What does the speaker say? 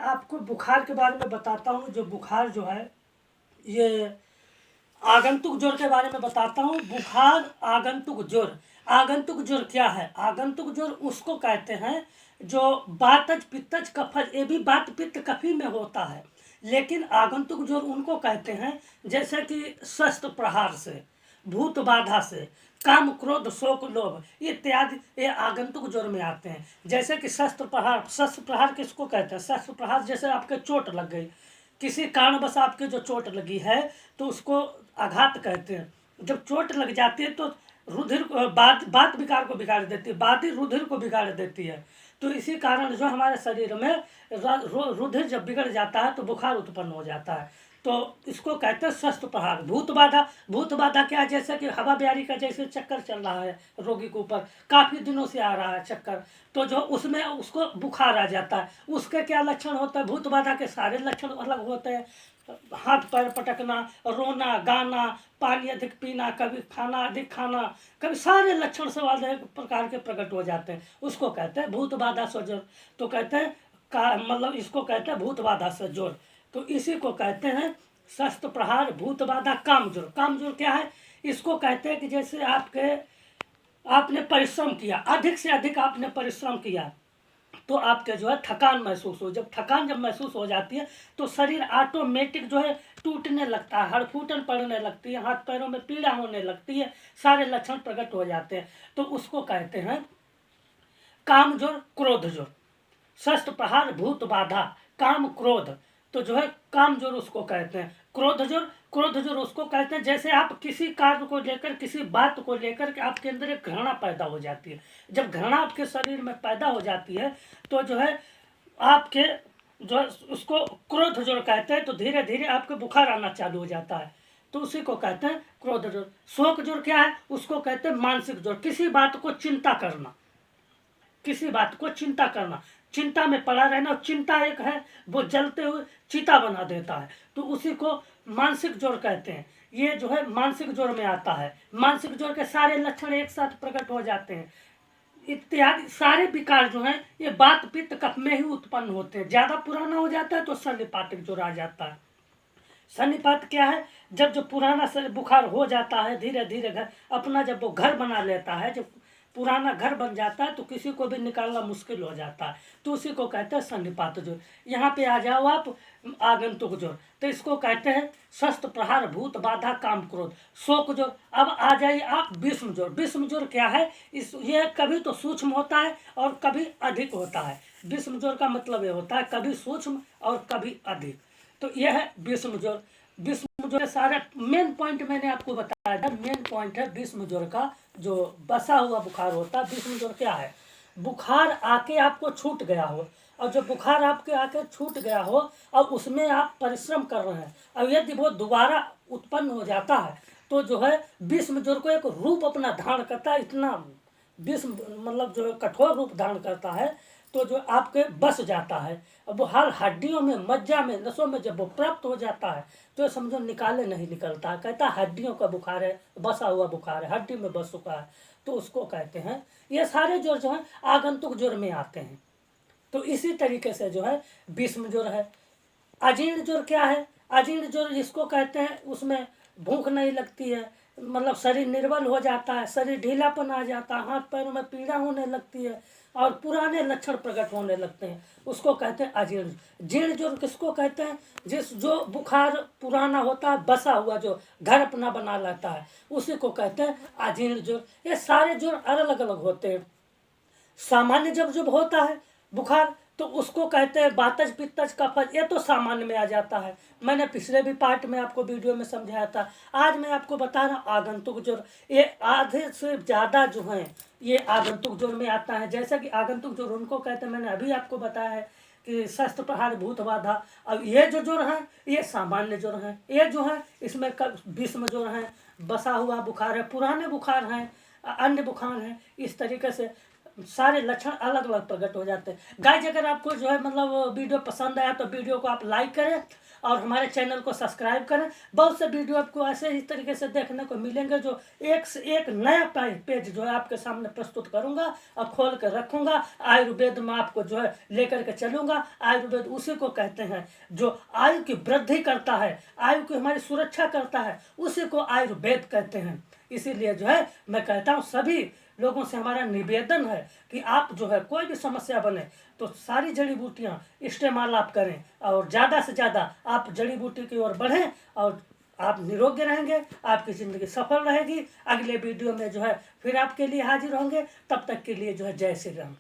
आपको बुखार के बारे में बताता हूँ। जो बुखार जो है ये आगंतुक ज्वर के बारे में बताता हूँ। बुखार आगंतुक ज्वर। आगंतुक ज्वर क्या है? आगंतुक ज्वर उसको कहते हैं जो वातज पित्तज कफज, ये भी वात पित्त कफी में होता है, लेकिन आगंतुक ज्वर उनको कहते हैं जैसे कि शस्त्र प्रहार से, भूत बाधा से, काम क्रोध शोक लोभ इत्यादि ये आगंतुक ज्वर में आते हैं। जैसे कि शस्त्र प्रहार। शस्त्र प्रहार किसको कहते हैं? शस्त्र प्रहार जैसे आपके चोट लग गई, किसी कारणवश आपके जो चोट लगी है तो उसको आघात कहते हैं। जब चोट लग जाती है तो रुधिर बात विकार को बिगाड़ देती है, बात ही रुधिर को बिगाड़ देती है। तो इसी कारण जो हमारे शरीर में रुधिर जब बिगड़ जाता है तो बुखार उत्पन्न हो जाता है। तो इसको कहते हैं शस्त्र प्रहार। भूत बाधा। भूत बाधा क्या है? जैसे कि हवा बिहारी का जैसे चक्कर चल रहा है रोगी के ऊपर, काफ़ी दिनों से आ रहा है चक्कर, तो जो उसमें उसको बुखार आ जाता है। उसके क्या लक्षण होता है? भूत बाधा के सारे लक्षण अलग होते हैं। हाथ पैर पटकना, रोना गाना, पानी अधिक पीना, कभी खाना अधिक खाना, कभी सारे लक्षण से वाले प्रकार के प्रकट हो जाते हैं। उसको कहते हैं भूत बाधा से ज्वर। तो कहते हैं का मतलब इसको कहते हैं भूत बाधा से ज्वर। तो इसी को कहते हैं शस्त्र प्रहार, भूत बाधा, कामज्वर। कामज्वर क्या है? इसको कहते हैं कि जैसे आपने परिश्रम किया, अधिक से अधिक आपने परिश्रम किया तो आपके जो है थकान महसूस हो। जब थकान महसूस हो जाती है तो शरीर ऑटोमेटिक जो है टूटने लगता है, हड़फूटन पड़ने लगती है, हाथ पैरों में पीड़ा होने लगती है, सारे लक्षण प्रकट हो जाते हैं। तो उसको कहते हैं कामज्वर, क्रोधज्वर। शस्त्र प्रहार, भूत बाधा, काम क्रोध, तो जो है कामज्वर उसको कहते हैं। क्रोधज्वर। क्रोधज्वर उसको कहते हैं जैसे आप किसी कार्य को लेकर, किसी बात को लेकर के आपके अंदर एक घृणा पैदा हो जाती है। जब घृणा आपके शरीर में पैदा हो जाती है तो जो है आपके जो उसको क्रोधज्वर कहते हैं। तो धीरे धीरे आपके बुखार आना चालू हो जाता है, तो उसी को कहते हैं क्रोधज्वर। शोक ज्वर क्या है? उसको कहते हैं मानसिक ज्वर। किसी बात को चिंता करना, किसी बात को चिंता करना, चिंता में पड़ा रहना। और चिंता एक है वो जलते हुए चिता बना देता है, तो उसी को मानसिक ज्वर कहते हैं। ये जो है मानसिक ज्वर में आता है। मानसिक ज्वर के सारे लक्षण एक साथ प्रकट हो जाते हैं। इत्यादि सारे विकार जो हैं ये वात पित्त कफ में ही उत्पन्न होते हैं। ज्यादा पुराना हो जाता है तो सन्निपातिक ज्वर आ जाता है। सन्निपात क्या है? जब जो पुराना बुखार हो जाता है, धीरे धीरे घर अपना जब वो घर बना लेता है, जब पुराना घर बन जाता है तो किसी को भी निकालना मुश्किल हो जाता है, तो उसी को कहते हैं सन्निपात ज्वर। यहाँ पे आ जाओ आप आगंतुक ज्वर, तो इसको कहते हैं शस्त्र प्रहार, भूत बाधा, काम क्रोध, शोक ज्वर। अब आ जाइए आप विषम ज्वर। विषम ज्वर क्या है? ये कभी तो सूक्ष्म होता है और कभी अधिक होता है। विषम ज्वर का मतलब ये होता है कभी सूक्ष्म और कभी अधिक। तो यह है विषम ज्वर। विषम ज्वर सारे मेन पॉइंट मैंने आपको बताया था। मेन पॉइंट है विषम ज्वर का, जो बसा हुआ बुखार होता है। विषम ज्वर क्या है? बुखार आके आपको छूट गया हो, और जब बुखार आपके आके छूट गया हो और उसमें आप परिश्रम कर रहे हैं, अब यदि वो दोबारा उत्पन्न हो जाता है तो जो है विषम ज्वर को एक रूप अपना धारण करता है। इतना विषम मतलब जो कठोर रूप धारण करता है, तो जो आपके बस जाता है। अब वो हर हड्डियों में, मज्जा में, नसों में जब वो प्राप्त हो जाता है तो समझो निकाले नहीं निकलता है। कहता है हड्डियों का बुखार है, बसा हुआ बुखार है, हड्डी में बस चुका है, तो उसको कहते हैं। ये सारे ज्वर जो है आगंतुक ज्वर में आते हैं। तो इसी तरीके से जो है विषम ज्वर है। अजीर्ण ज्वर क्या है? अजीर्ण ज्वर जिसको कहते हैं उसमें भूख नहीं लगती है, मतलब शरीर निर्बल हो जाता है, शरीर ढीलापन आ जाता है, हाथ पैरों में पीड़ा होने लगती है और पुराने लक्षण प्रकट होने लगते हैं, उसको कहते हैं अजीर्ण। जीर्ण ज्वर किसको कहते हैं? जो बुखार पुराना होता है, बसा हुआ, जो घर अपना बना लेता है, उसी को कहते हैं अजीर्ण ज्वर। ये सारे ज्वर अलग अलग होते हैं। सामान्य जब होता है बुखार तो उसको कहते हैं वातज पित्तज कफज, ये तो सामान्य में आ जाता है। मैंने पिछले भी पार्ट में आपको वीडियो में समझाया था। आज मैं आपको बता रहा हूँ आगंतुक ज्वर। ये आधे से ज़्यादा जो हैं ये आगंतुक ज्वर में आता है। जैसा कि आगंतुक ज्वर उनको कहते हैं, मैंने अभी आपको बताया है कि शस्त्र प्रहार, भूत बाधा। अब ये जो ज्वर हैं ये सामान्य ज्वर हैं। ये जो है इसमें विषम ज्वर हैं, बसा हुआ बुखार है, पुराने बुखार हैं, अन्य बुखार हैं। इस तरीके से सारे लक्षण अलग अलग प्रकट हो जाते हैं। गाइज अगर आपको जो है मतलब वीडियो पसंद आया तो वीडियो को आप लाइक करें और हमारे चैनल को सब्सक्राइब करें। बहुत से वीडियो आपको ऐसे ही तरीके से देखने को मिलेंगे जो एक से एक नया पेज जो है आपके सामने प्रस्तुत करूंगा और खोल कर रखूंगा। आयुर्वेद में आपको जो है लेकर के चलूंगा। आयुर्वेद उसी को कहते हैं जो आयु की वृद्धि करता है, आयु की हमारी सुरक्षा करता है, उसी को आयुर्वेद कहते हैं। इसीलिए जो है मैं कहता हूँ सभी लोगों से हमारा निवेदन है कि आप जो है कोई भी समस्या बने तो सारी जड़ी बूटियाँ इस्तेमाल आप करें और ज़्यादा से ज़्यादा आप जड़ी बूटी की ओर बढ़ें और आप निरोगी रहेंगे, आपकी ज़िंदगी सफल रहेगी। अगले वीडियो में जो है फिर आपके लिए हाजिर होंगे। तब तक के लिए जो है जय श्री राम।